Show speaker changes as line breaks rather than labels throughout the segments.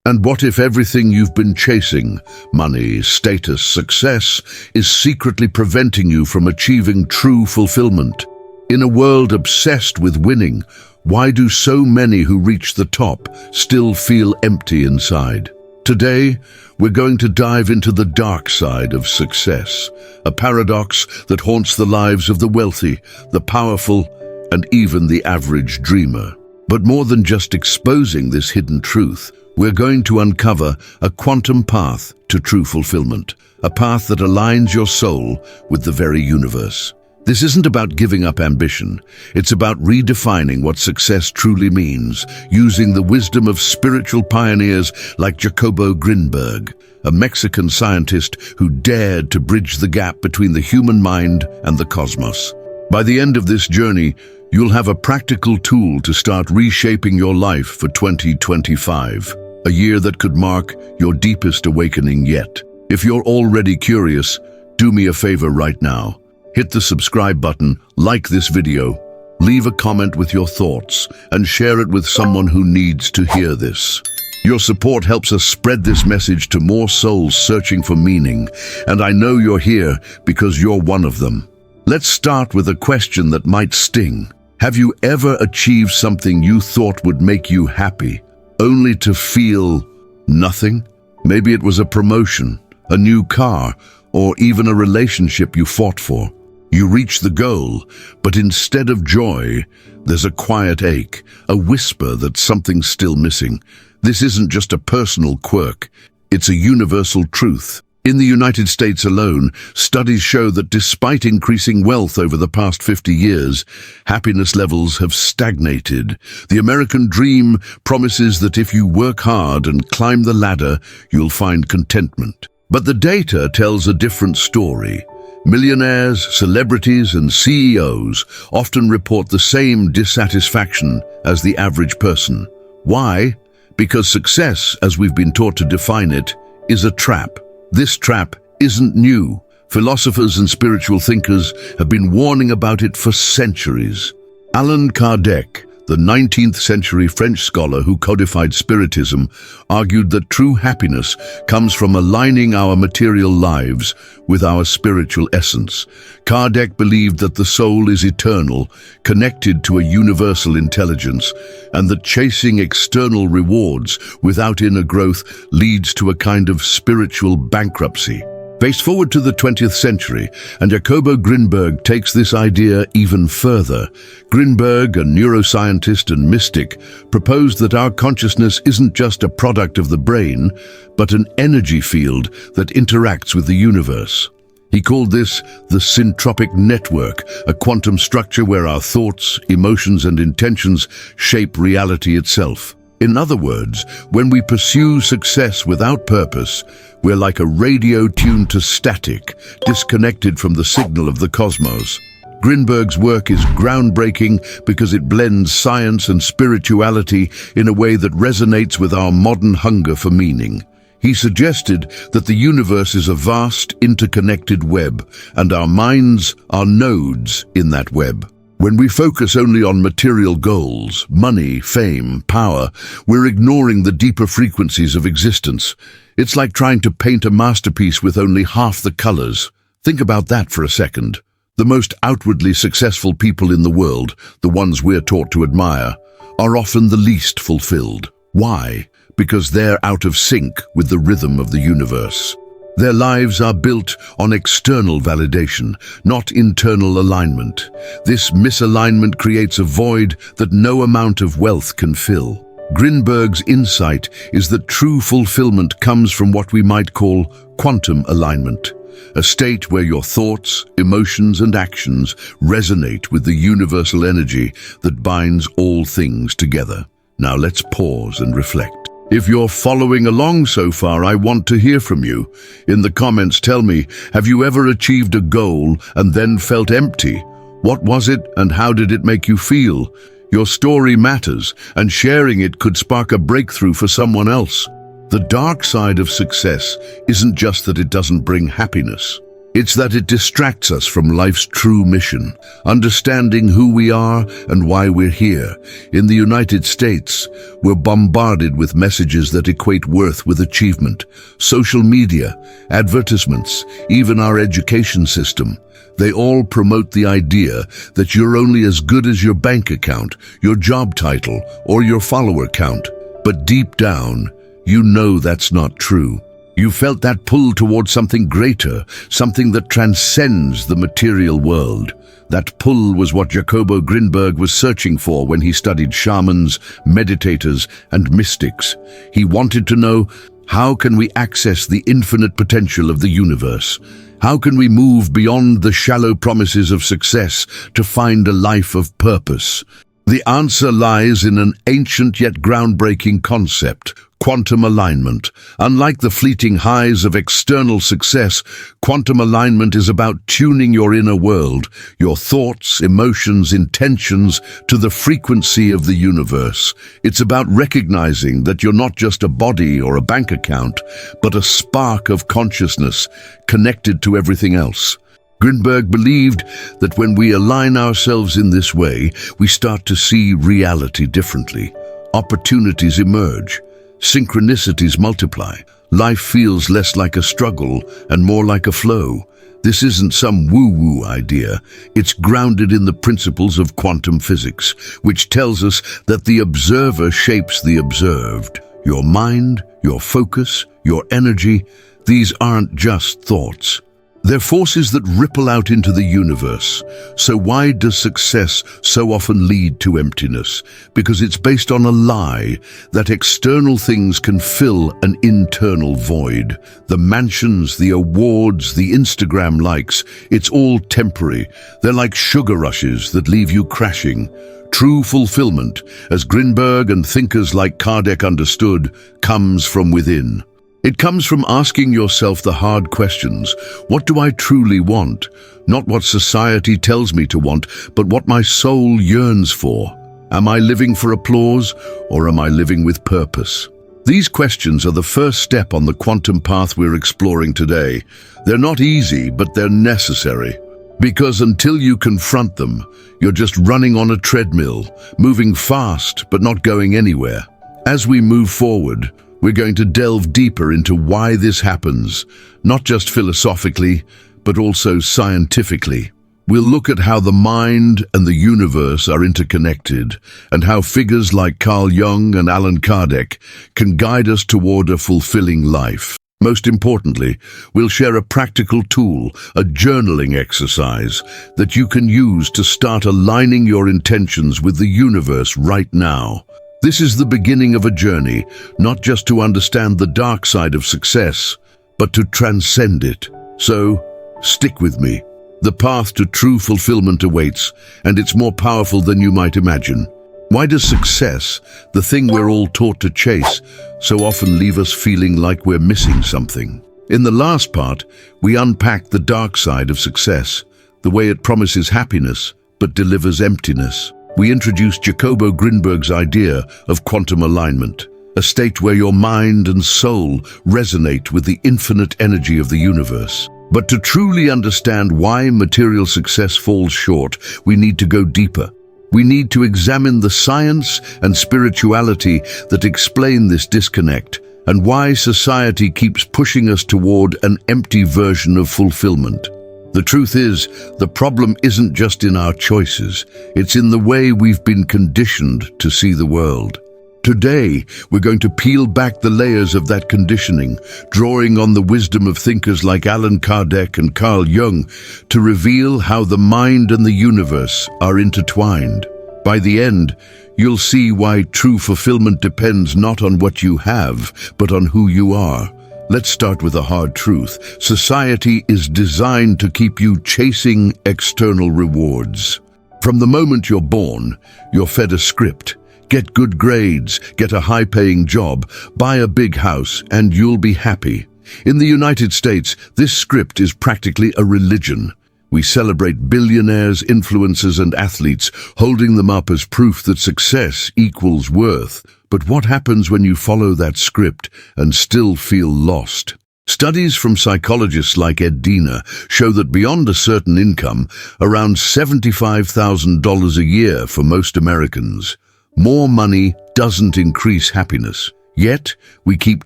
And what if everything you've been chasing, money, status, success, is secretly preventing you from achieving true fulfillment? In a world obsessed with winning, why do so many who reach the top still feel empty inside? Today, we're going to dive into the dark side of success, a paradox that haunts the lives of the wealthy, the powerful, and even the average dreamer. But more than just exposing this hidden truth, we're going to uncover a quantum path to true fulfillment, a path that aligns your soul with the very universe. This isn't about giving up ambition. It's about redefining what success truly means, using the wisdom of spiritual pioneers like Jacobo Grinberg, a Mexican scientist who dared to bridge the gap between the human mind and the cosmos. By the end of this journey, you'll have a practical tool to start reshaping your life for 2025, a year that could mark your deepest awakening yet. If you're already curious, do me a favor right now. Hit the subscribe button, like this video, leave a comment with your thoughts, and share it with someone who needs to hear this. Your support helps us spread this message to more souls searching for meaning, and I know you're here because you're one of them. Let's start with a question that might sting. Have you ever achieved something you thought would make you happy, only to feel nothing? Maybe it was a promotion, a new car, or even a relationship you fought for. You reach the goal, but instead of joy, there's a quiet ache, a whisper that something's still missing. This isn't just a personal quirk, it's a universal truth. In the United States alone, studies show that despite increasing wealth over the past 50 years, happiness levels have stagnated. The American dream promises that if you work hard and climb the ladder, you'll find contentment. But the data tells a different story. Millionaires, celebrities, and CEOs often report the same dissatisfaction as the average person. Why? Because success, as we've been taught to define it, is a trap. This trap isn't new. Philosophers and spiritual thinkers have been warning about it for centuries. Allan Kardec, the 19th century French scholar who codified Spiritism, argued that true happiness comes from aligning our material lives with our spiritual essence. Kardec believed that the soul is eternal, connected to a universal intelligence, and that chasing external rewards without inner growth leads to a kind of spiritual bankruptcy. Fast forward to the 20th century, and Jacobo Grinberg takes this idea even further. Grinberg, a neuroscientist and mystic, proposed that our consciousness isn't just a product of the brain, but an energy field that interacts with the universe. He called this the syntropic network, a quantum structure where our thoughts, emotions, and intentions shape reality itself. In other words, when we pursue success without purpose, we're like a radio tuned to static, disconnected from the signal of the cosmos. Grinberg's work is groundbreaking because it blends science and spirituality in a way that resonates with our modern hunger for meaning. He suggested that the universe is a vast, interconnected web, and our minds are nodes in that web. When we focus only on material goals, money, fame, power, we're ignoring the deeper frequencies of existence. It's like trying to paint a masterpiece with only half the colors. Think about that for a second. The most outwardly successful people in the world, the ones we're taught to admire, are often the least fulfilled. Why? Because they're out of sync with the rhythm of the universe. Their lives are built on external validation, not internal alignment. This misalignment creates a void that no amount of wealth can fill. Grinberg's insight is that true fulfillment comes from what we might call quantum alignment, a state where your thoughts, emotions, and actions resonate with the universal energy that binds all things together. Now let's pause and reflect. If you're following along so far, I want to hear from you. In the comments, tell me, have you ever achieved a goal and then felt empty? What was it and how did it make you feel? Your story matters, and sharing it could spark a breakthrough for someone else. The dark side of success isn't just that it doesn't bring happiness. It's that it distracts us from life's true mission, understanding who we are and why we're here. In the United States, we're bombarded with messages that equate worth with achievement. Social media, advertisements, even our education system. They all promote the idea that you're only as good as your bank account, your job title, or your follower count. But deep down, you know that's not true. You felt that pull towards something greater, something that transcends the material world. That pull was what Jacobo Grinberg was searching for when he studied shamans, meditators, and mystics. He wanted to know, how can we access the infinite potential of the universe? How can we move beyond the shallow promises of success to find a life of purpose? The answer lies in an ancient yet groundbreaking concept: quantum alignment. Unlike the fleeting highs of external success, quantum alignment is about tuning your inner world, your thoughts, emotions, intentions, to the frequency of the universe. It's about recognizing that you're not just a body or a bank account, but a spark of consciousness connected to everything else. Grinberg believed that when we align ourselves in this way, we start to see reality differently. Opportunities emerge. Synchronicities multiply. Life feels less like a struggle and more like a flow. This isn't some woo-woo idea. It's grounded in the principles of quantum physics, which tells us that the observer shapes the observed. Your mind, your focus, your energy, these aren't just thoughts. They're forces that ripple out into the universe. So why does success so often lead to emptiness? Because it's based on a lie that external things can fill an internal void. The mansions, the awards, the Instagram likes, it's all temporary. They're like sugar rushes that leave you crashing. True fulfillment, as Grinberg and thinkers like Kardec understood, comes from within. It comes from asking yourself the hard questions. What do I truly want? Not what society tells me to want, but what my soul yearns for. Am I living for applause, or am I living with purpose? These questions are the first step on the quantum path we're exploring today. They're not easy, but they're necessary. Because until you confront them, you're just running on a treadmill, moving fast, but not going anywhere. As we move forward, we're going to delve deeper into why this happens, not just philosophically, but also scientifically. We'll look at how the mind and the universe are interconnected, and how figures like Carl Jung and Allan Kardec can guide us toward a fulfilling life. Most importantly, we'll share a practical tool, a journaling exercise, that you can use to start aligning your intentions with the universe right now. This is the beginning of a journey, not just to understand the dark side of success, but to transcend it. So, stick with me. The path to true fulfillment awaits, and it's more powerful than you might imagine. Why does success, the thing we're all taught to chase, so often leave us feeling like we're missing something? In the last part, we unpack the dark side of success, the way it promises happiness, but delivers emptiness. We introduced Jacobo Grinberg's idea of quantum alignment, a state where your mind and soul resonate with the infinite energy of the universe. But to truly understand why material success falls short, we need to go deeper. We need to examine the science and spirituality that explain this disconnect, and why society keeps pushing us toward an empty version of fulfillment. The truth is, the problem isn't just in our choices, it's in the way we've been conditioned to see the world. Today, we're going to peel back the layers of that conditioning, drawing on the wisdom of thinkers like Allan Kardec and Carl Jung to reveal how the mind and the universe are intertwined. By the end, you'll see why true fulfillment depends not on what you have, but on who you are. Let's start with a hard truth. Society is designed to keep you chasing external rewards. From the moment you're born, you're fed a script. Get good grades, get a high-paying job, buy a big house, and you'll be happy. In the United States, this script is practically a religion. We celebrate billionaires, influencers, and athletes, holding them up as proof that success equals worth. But what happens when you follow that script and still feel lost? Studies from psychologists like Ed Diener show that beyond a certain income, around $75,000 a year for most Americans, more money doesn't increase happiness. Yet, we keep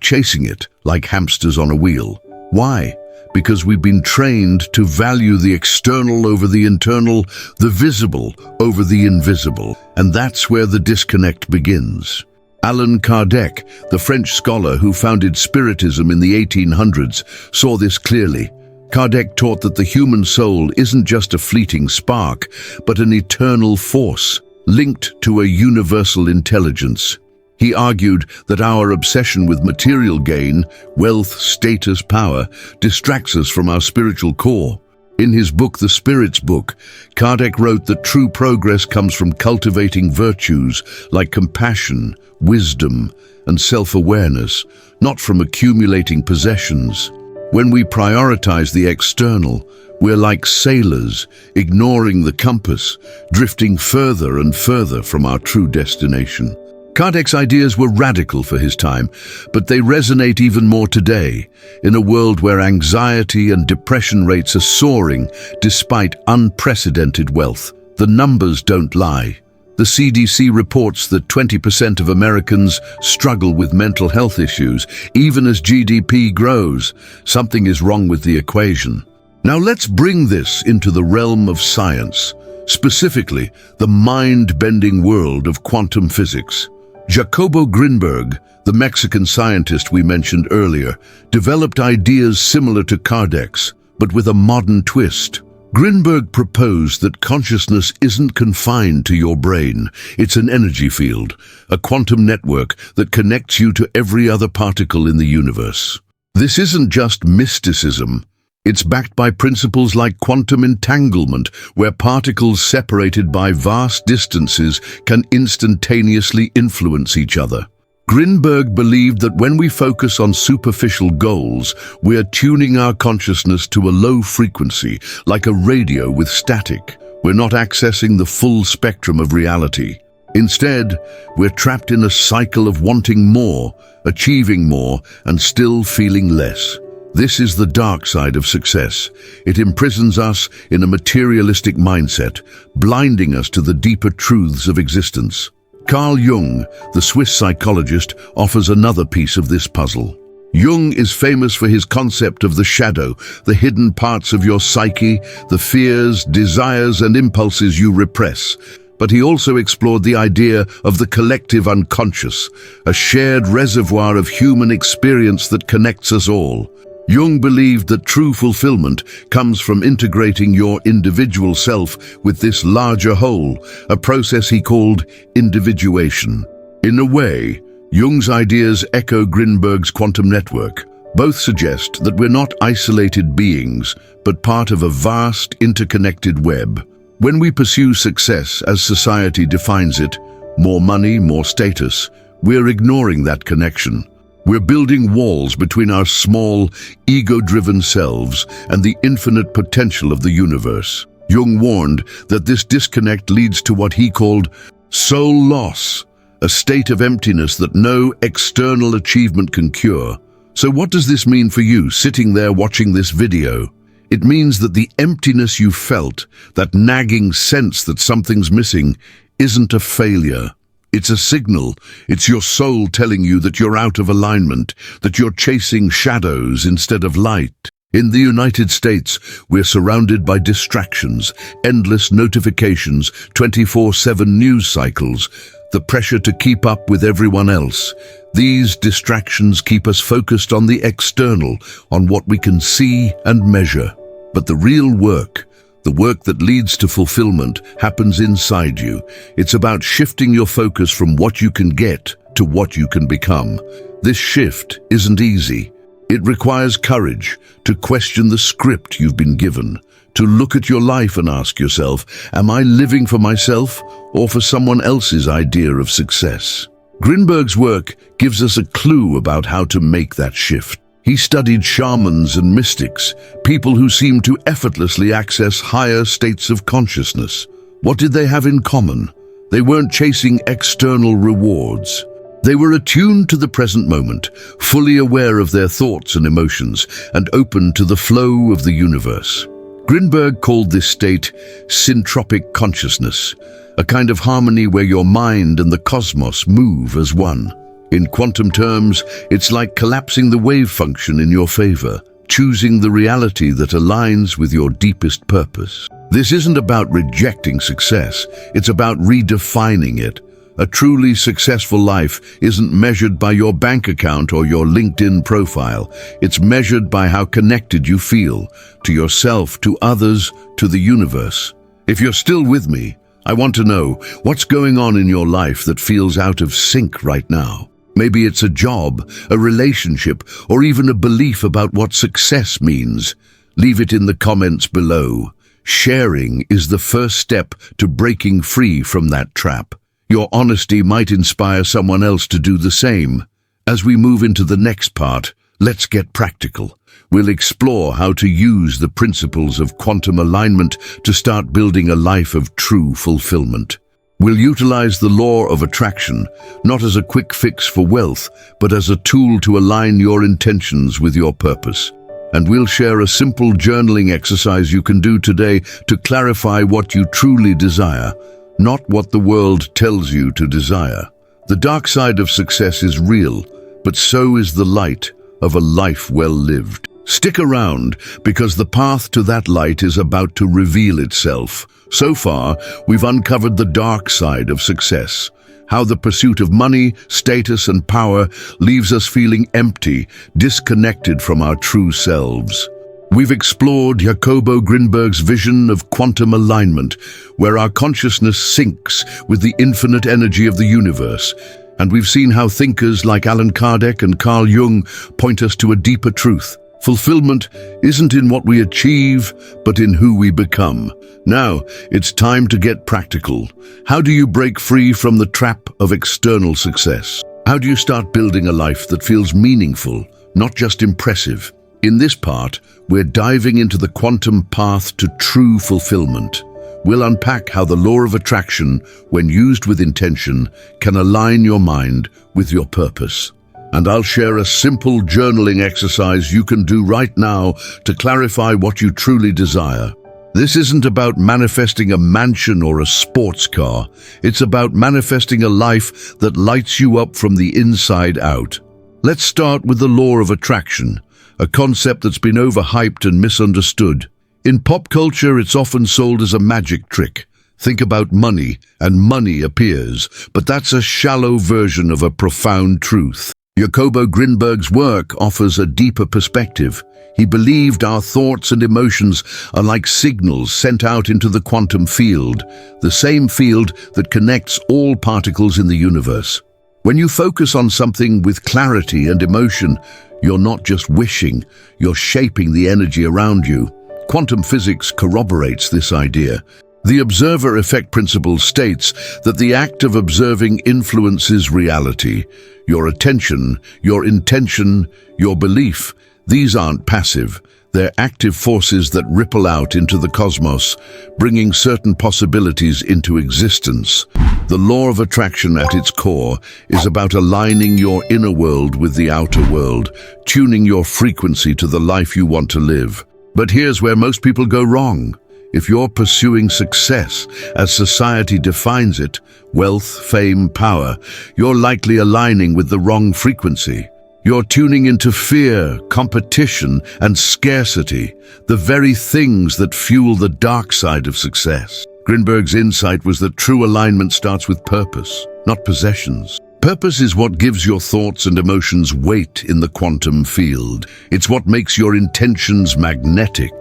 chasing it like hamsters on a wheel. Why? Because we've been trained to value the external over the internal, the visible over the invisible, and that's where the disconnect begins. Allan Kardec, the French scholar who founded Spiritism in the 1800s, saw this clearly. Kardec taught that the human soul isn't just a fleeting spark, but an eternal force, linked to a universal intelligence. He argued that our obsession with material gain, wealth, status, power, distracts us from our spiritual core. In his book, The Spirit's Book, Kardec wrote that true progress comes from cultivating virtues like compassion, wisdom, and self-awareness, not from accumulating possessions. When we prioritize the external, we're like sailors, ignoring the compass, drifting further and further from our true destination. Kardec's ideas were radical for his time, but they resonate even more today, in a world where anxiety and depression rates are soaring despite unprecedented wealth. The numbers don't lie. The CDC reports that 20% of Americans struggle with mental health issues, even as GDP grows. Something is wrong with the equation. Now let's bring this into the realm of science, specifically the mind-bending world of quantum physics. Jacobo Grinberg, the Mexican scientist we mentioned earlier, developed ideas similar to Kardec's, but with a modern twist. Grinberg proposed that consciousness isn't confined to your brain. It's an energy field, a quantum network that connects you to every other particle in the universe. This isn't just mysticism. It's backed by principles like quantum entanglement, where particles separated by vast distances can instantaneously influence each other. Grinberg believed that when we focus on superficial goals, we're tuning our consciousness to a low frequency, like a radio with static. We're not accessing the full spectrum of reality. Instead, we're trapped in a cycle of wanting more, achieving more, and still feeling less. This is the dark side of success. It imprisons us in a materialistic mindset, blinding us to the deeper truths of existence. Carl Jung, the Swiss psychologist, offers another piece of this puzzle. Jung is famous for his concept of the shadow, the hidden parts of your psyche, the fears, desires, and impulses you repress. But he also explored the idea of the collective unconscious, a shared reservoir of human experience that connects us all. Jung believed that true fulfillment comes from integrating your individual self with this larger whole, a process he called individuation. In a way, Jung's ideas echo Grinberg's quantum network. Both suggest that we're not isolated beings, but part of a vast, interconnected web. When we pursue success as society defines it, more money, more status, we're ignoring that connection. We're building walls between our small, ego-driven selves and the infinite potential of the universe. Jung warned that this disconnect leads to what he called soul loss, a state of emptiness that no external achievement can cure. So what does this mean for you, sitting there watching this video? It means that the emptiness you felt, that nagging sense that something's missing, isn't a failure. It's a signal. It's your soul telling you that you're out of alignment, that you're chasing shadows instead of light. In the United States, we're surrounded by distractions, endless notifications, 24/7 news cycles, the pressure to keep up with everyone else. These distractions keep us focused on the external, on what we can see and measure. But the real work, the work that leads to fulfillment, happens inside you. It's about shifting your focus from what you can get to what you can become. This shift isn't easy. It requires courage to question the script you've been given, to look at your life and ask yourself, am I living for myself or for someone else's idea of success? Grinberg's work gives us a clue about how to make that shift. He studied shamans and mystics, people who seemed to effortlessly access higher states of consciousness. What did they have in common? They weren't chasing external rewards. They were attuned to the present moment, fully aware of their thoughts and emotions, and open to the flow of the universe. Grinberg called this state syntropic consciousness, a kind of harmony where your mind and the cosmos move as one. In quantum terms, it's like collapsing the wave function in your favor, choosing the reality that aligns with your deepest purpose. This isn't about rejecting success, it's about redefining it. A truly successful life isn't measured by your bank account or your LinkedIn profile. It's measured by how connected you feel, to yourself, to others, to the universe. If you're still with me, I want to know what's going on in your life that feels out of sync right now. Maybe it's a job, a relationship, or even a belief about what success means. Leave it in the comments below. Sharing is the first step to breaking free from that trap. Your honesty might inspire someone else to do the same. As we move into the next part, let's get practical. We'll explore how to use the principles of quantum alignment to start building a life of true fulfillment. We'll utilize the law of attraction, not as a quick fix for wealth, but as a tool to align your intentions with your purpose. And we'll share a simple journaling exercise you can do today to clarify what you truly desire, not what the world tells you to desire. The dark side of success is real, but so is the light of a life well lived. Stick around, because the path to that light is about to reveal itself. So far, we've uncovered the dark side of success, how the pursuit of money, status, and power leaves us feeling empty, disconnected from our true selves. We've explored Jacobo Grinberg's vision of quantum alignment, where our consciousness syncs with the infinite energy of the universe. And we've seen how thinkers like Allan Kardec and Carl Jung point us to a deeper truth. Fulfillment isn't in what we achieve, but in who we become. Now, it's time to get practical. How do you break free from the trap of external success? How do you start building a life that feels meaningful, not just impressive? In this part, we're diving into the quantum path to true fulfillment. We'll unpack how the law of attraction, when used with intention, can align your mind with your purpose. And I'll share a simple journaling exercise you can do right now to clarify what you truly desire. This isn't about manifesting a mansion or a sports car. It's about manifesting a life that lights you up from the inside out. Let's start with the law of attraction, a concept that's been overhyped and misunderstood. In pop culture, it's often sold as a magic trick. Think about money, and money appears, but that's a shallow version of a profound truth. Jacobo Grinberg's work offers a deeper perspective. He believed our thoughts and emotions are like signals sent out into the quantum field, the same field that connects all particles in the universe. When you focus on something with clarity and emotion, you're not just wishing, you're shaping the energy around you. Quantum physics corroborates this idea. The observer effect principle states that the act of observing influences reality. Your attention, your intention, your belief, these aren't passive. They're active forces that ripple out into the cosmos, bringing certain possibilities into existence. The law of attraction at its core is about aligning your inner world with the outer world, tuning your frequency to the life you want to live. But here's where most people go wrong. If you're pursuing success as society defines it, wealth, fame, power, you're likely aligning with the wrong frequency. You're tuning into fear, competition, and scarcity, the very things that fuel the dark side of success. Grinberg's insight was that true alignment starts with purpose, not possessions. Purpose is what gives your thoughts and emotions weight in the quantum field. It's what makes your intentions magnetic.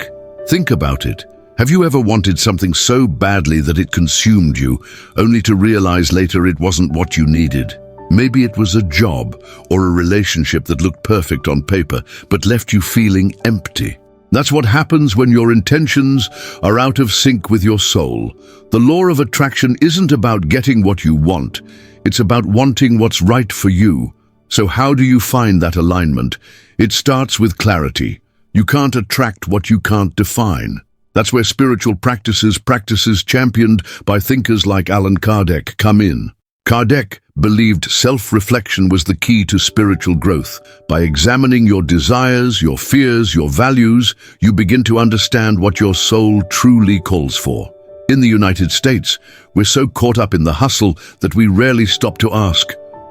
Think about it. Have you ever wanted something so badly that it consumed you, only to realize later it wasn't what you needed? Maybe it was a job or a relationship that looked perfect on paper, but left you feeling empty. That's what happens when your intentions are out of sync with your soul. The law of attraction isn't about getting what you want. It's about wanting what's right for you. So how do you find that alignment? It starts with clarity. You can't attract what you can't define. That's where spiritual practices championed by thinkers like Allan Kardec come in. Kardec believed self-reflection was the key to spiritual growth. By examining your desires, your fears, your values, you begin to understand what your soul truly calls for. In the United States, we're so caught up in the hustle that we rarely stop to ask,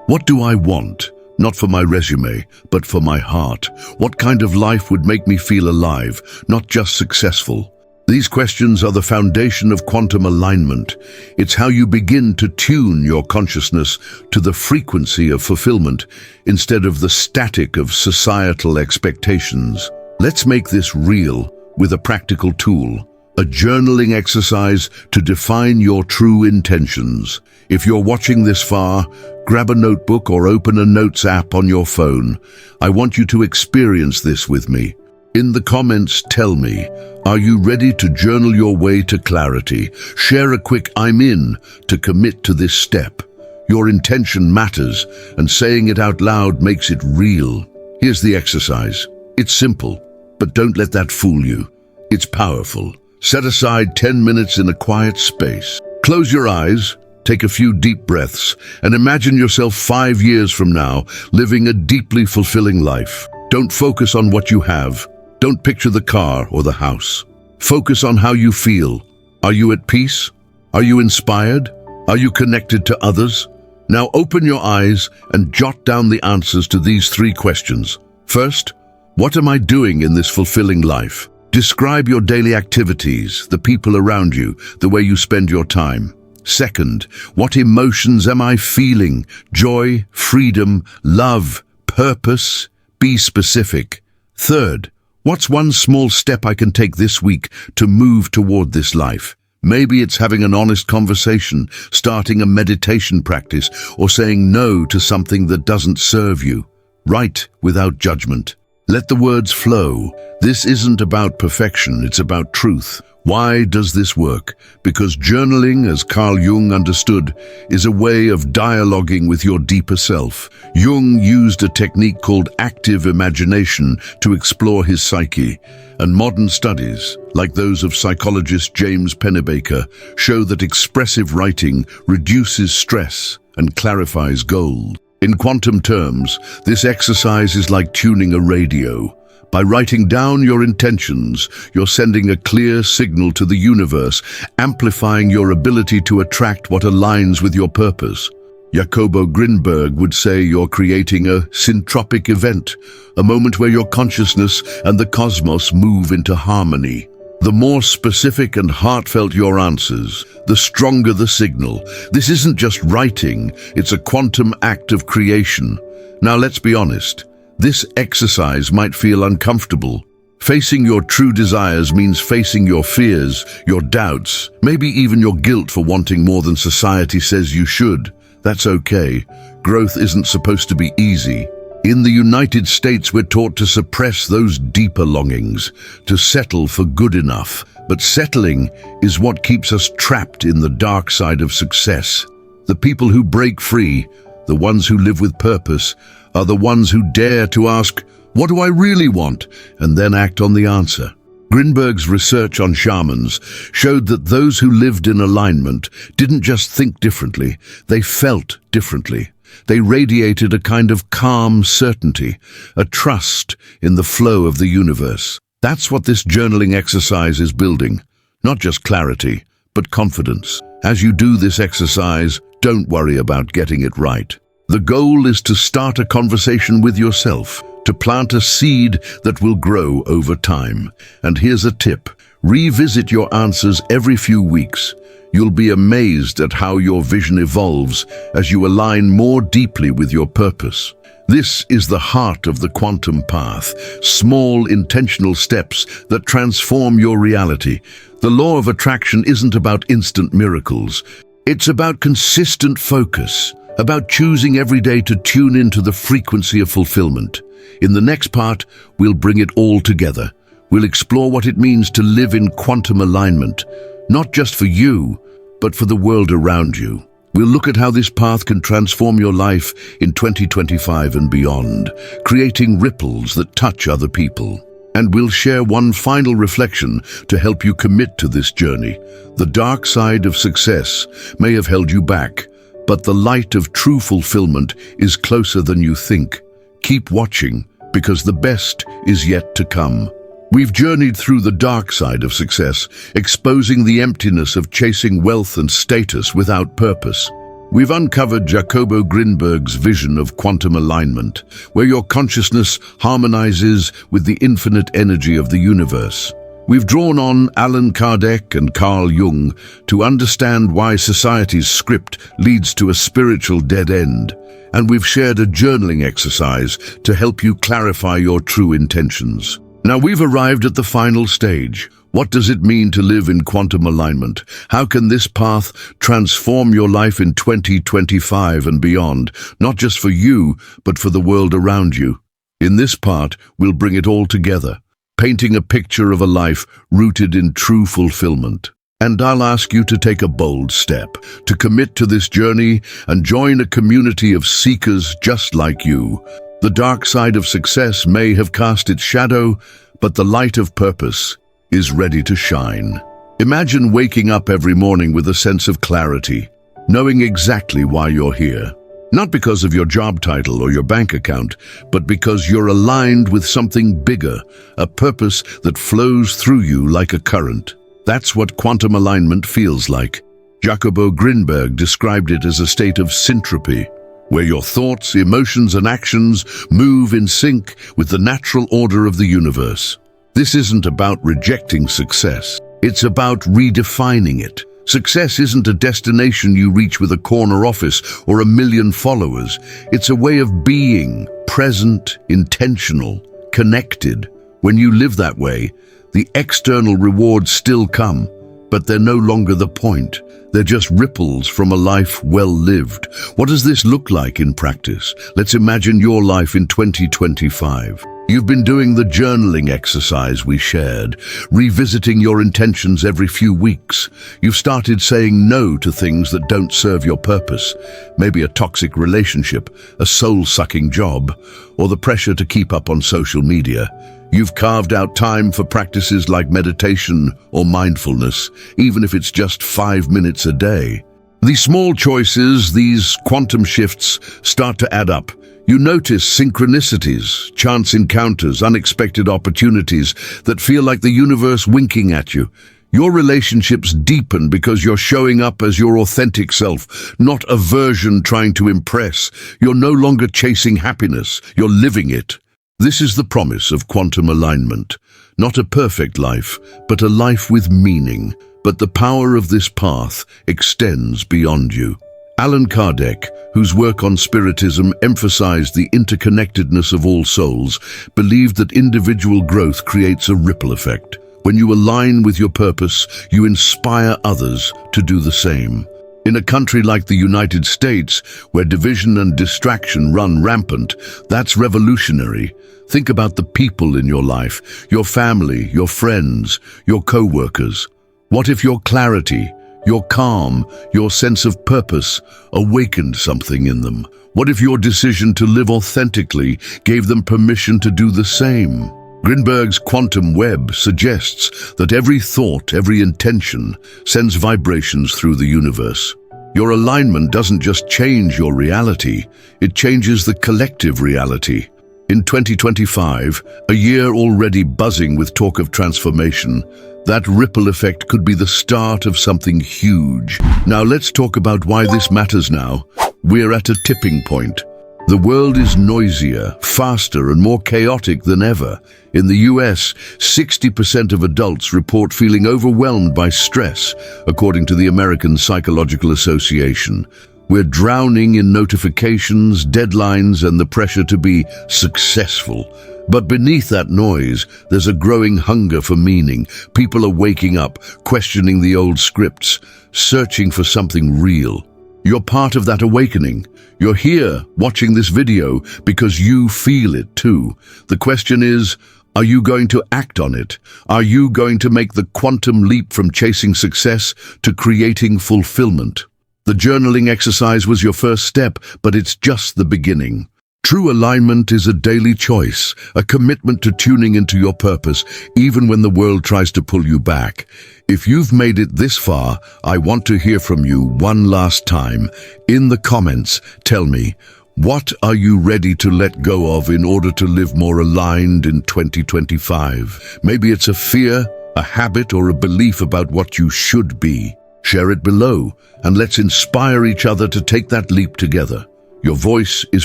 what do I want? Not for my resume, but for my heart. What kind of life would make me feel alive, not just successful? These questions are the foundation of quantum alignment. It's how you begin to tune your consciousness to the frequency of fulfillment instead of the static of societal expectations. Let's make this real with a practical tool, a journaling exercise to define your true intentions. If you're watching this far, grab a notebook or open a notes app on your phone. I want you to experience this with me. In the comments, tell me, are you ready to journal your way to clarity? Share a quick "I'm in" to commit to this step. Your intention matters, and saying it out loud makes it real. Here's the exercise. It's simple, but don't let that fool you. It's powerful. Set aside 10 minutes in a quiet space. Close your eyes, take a few deep breaths, and imagine yourself 5 years from now living a deeply fulfilling life. Don't focus on what you have. Don't picture the car or the house. Focus on how you feel. Are you at peace? Are you inspired? Are you connected to others? Now open your eyes and jot down the answers to these 3 questions. First, what am I doing in this fulfilling life? Describe your daily activities, the people around you, the way you spend your time. Second, what emotions am I feeling? Joy, freedom, love, purpose? Be specific. Third, what's one small step I can take this week to move toward this life? Maybe it's having an honest conversation, starting a meditation practice, or saying no to something that doesn't serve you. Write without judgment. Let the words flow. This isn't about perfection, it's about truth. Why does this work? Because journaling, as Carl Jung understood, is a way of dialoguing with your deeper self. Jung used a technique called active imagination to explore his psyche, and modern studies, like those of psychologist James Pennebaker, show that expressive writing reduces stress and clarifies goals. In quantum terms, this exercise is like tuning a radio. By writing down your intentions, you're sending a clear signal to the universe, amplifying your ability to attract what aligns with your purpose. Jacobo Grinberg would say you're creating a syntropic event, a moment where your consciousness and the cosmos move into harmony. The more specific and heartfelt your answers, the stronger the signal. This isn't just writing, it's a quantum act of creation. Now let's be honest. This exercise might feel uncomfortable. Facing your true desires means facing your fears, your doubts, maybe even your guilt for wanting more than society says you should. That's okay. Growth isn't supposed to be easy. In the United States, we're taught to suppress those deeper longings, to settle for good enough. But settling is what keeps us trapped in the dark side of success. The people who break free, the ones who live with purpose, are the ones who dare to ask, what do I really want? And then act on the answer. Grinberg's research on shamans showed that those who lived in alignment didn't just think differently, they felt differently. They radiated a kind of calm certainty, a trust in the flow of the universe. That's what this journaling exercise is building. Not just clarity, but confidence. As you do this exercise, don't worry about getting it right. The goal is to start a conversation with yourself, to plant a seed that will grow over time. And here's a tip. Revisit your answers every few weeks. You'll be amazed at how your vision evolves as you align more deeply with your purpose. This is the heart of the quantum path, small intentional steps that transform your reality. The law of attraction isn't about instant miracles. It's about consistent focus, about choosing every day to tune into the frequency of fulfillment. In the next part, we'll bring it all together. We'll explore what it means to live in quantum alignment, not just for you, but for the world around you. We'll look at how this path can transform your life in 2025 and beyond, creating ripples that touch other people. And we'll share one final reflection to help you commit to this journey. The dark side of success may have held you back, But the light of true fulfillment is closer than you think. Keep watching, because the best is yet to come. We've journeyed through the dark side of success, exposing the emptiness of chasing wealth and status without purpose. We've uncovered Jacobo Grinberg's vision of quantum alignment, where your consciousness harmonizes with the infinite energy of the universe. We've drawn on Allan Kardec and Carl Jung to understand why society's script leads to a spiritual dead end, and we've shared a journaling exercise to help you clarify your true intentions. Now we've arrived at the final stage. What does it mean to live in quantum alignment? How can this path transform your life in 2025 and beyond, not just for you, but for the world around you? In this part, we'll bring it all together, painting a picture of a life rooted in true fulfillment. And I'll ask you to take a bold step, to commit to this journey and join a community of seekers just like you. The dark side of success may have cast its shadow, but the light of purpose is ready to shine. Imagine waking up every morning with a sense of clarity, knowing exactly why you're here. Not because of your job title or your bank account, but because you're aligned with something bigger, a purpose that flows through you like a current. That's what quantum alignment feels like. Jacobo Grinberg described it as a state of syntropy, where your thoughts, emotions, and actions move in sync with the natural order of the universe. This isn't about rejecting success. It's about redefining it. Success isn't a destination you reach with a corner office or 1 million followers. It's a way of being, present, intentional, connected. When you live that way, the external rewards still come, but they're no longer the point. They're just ripples from a life well lived. What does this look like in practice? Let's imagine your life in 2025. You've been doing the journaling exercise we shared, revisiting your intentions every few weeks. You've started saying no to things that don't serve your purpose, maybe a toxic relationship, a soul-sucking job, or the pressure to keep up on social media. You've carved out time for practices like meditation or mindfulness, even if it's just 5 minutes a day. These small choices, these quantum shifts, start to add up. You notice synchronicities, chance encounters, unexpected opportunities that feel like the universe winking at you. Your relationships deepen because you're showing up as your authentic self, not a version trying to impress. You're no longer chasing happiness, you're living it. This is the promise of quantum alignment. Not a perfect life, but a life with meaning. But the power of this path extends beyond you. Allan Kardec, whose work on Spiritism emphasized the interconnectedness of all souls, believed that individual growth creates a ripple effect. When you align with your purpose, you inspire others to do the same. In a country like the United States, where division and distraction run rampant, that's revolutionary. Think about the people in your life, your family, your friends, your co-workers. What if your clarity, your calm, your sense of purpose awakened something in them? What if your decision to live authentically gave them permission to do the same? Grinberg's quantum web suggests that every thought, every intention sends vibrations through the universe. Your alignment doesn't just change your reality, it changes the collective reality. In 2025, a year already buzzing with talk of transformation, that ripple effect could be the start of something huge. Now let's talk about why this matters now. We're at a tipping point. The world is noisier, faster, and more chaotic than ever. In the US, 60% of adults report feeling overwhelmed by stress, according to the American Psychological Association. We're drowning in notifications, deadlines, and the pressure to be successful. But beneath that noise, there's a growing hunger for meaning. People are waking up, questioning the old scripts, searching for something real. You're part of that awakening. You're here watching this video because you feel it too. The question is, are you going to act on it? Are you going to make the quantum leap from chasing success to creating fulfillment? The journaling exercise was your first step, but it's just the beginning. True alignment is a daily choice, a commitment to tuning into your purpose, even when the world tries to pull you back. If you've made it this far, I want to hear from you one last time. In the comments, tell me, what are you ready to let go of in order to live more aligned in 2025? Maybe it's a fear, a habit, or a belief about what you should be. Share it below, and let's inspire each other to take that leap together. Your voice is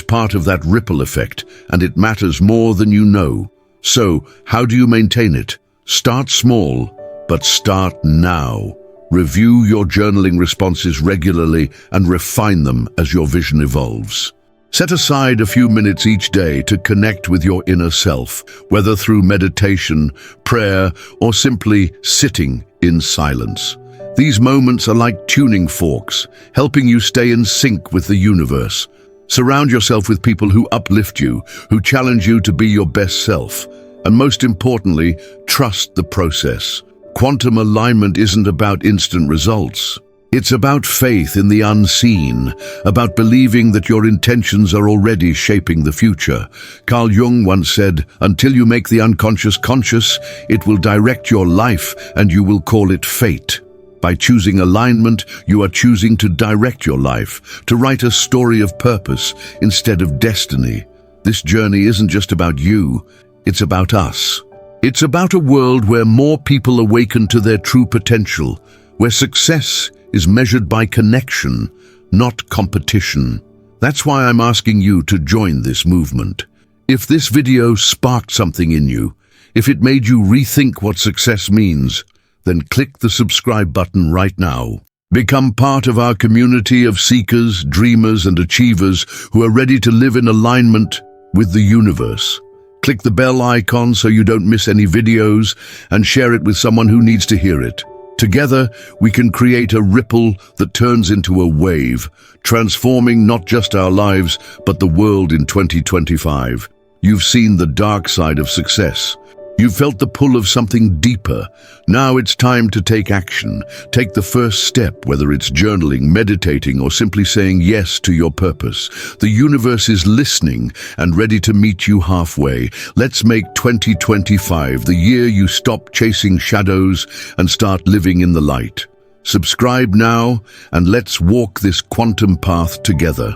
part of that ripple effect, and it matters more than you know. So, how do you maintain it? Start small, but start now. Review your journaling responses regularly and refine them as your vision evolves. Set aside a few minutes each day to connect with your inner self, whether through meditation, prayer, or simply sitting in silence. These moments are like tuning forks, helping you stay in sync with the universe. Surround yourself with people who uplift you, who challenge you to be your best self. And most importantly, trust the process. Quantum alignment isn't about instant results. It's about faith in the unseen, about believing that your intentions are already shaping the future. Carl Jung once said, "Until you make the unconscious conscious, it will direct your life and you will call it fate." By choosing alignment, you are choosing to direct your life, to write a story of purpose instead of destiny. This journey isn't just about you, it's about us. It's about a world where more people awaken to their true potential, where success is measured by connection, not competition. That's why I'm asking you to join this movement. If this video sparked something in you, if it made you rethink what success means, then click the subscribe button right now. Become part of our community of seekers, dreamers, and achievers who are ready to live in alignment with the universe. Click the bell icon so you don't miss any videos, and share it with someone who needs to hear it. Together, we can create a ripple that turns into a wave, transforming not just our lives, but the world in 2025. You've seen the dark side of success. You've felt the pull of something deeper. Now it's time to take action. Take the first step, whether it's journaling, meditating, or simply saying yes to your purpose. The universe is listening and ready to meet you halfway. Let's make 2025 the year you stop chasing shadows and start living in the light. Subscribe now, and let's walk this quantum path together.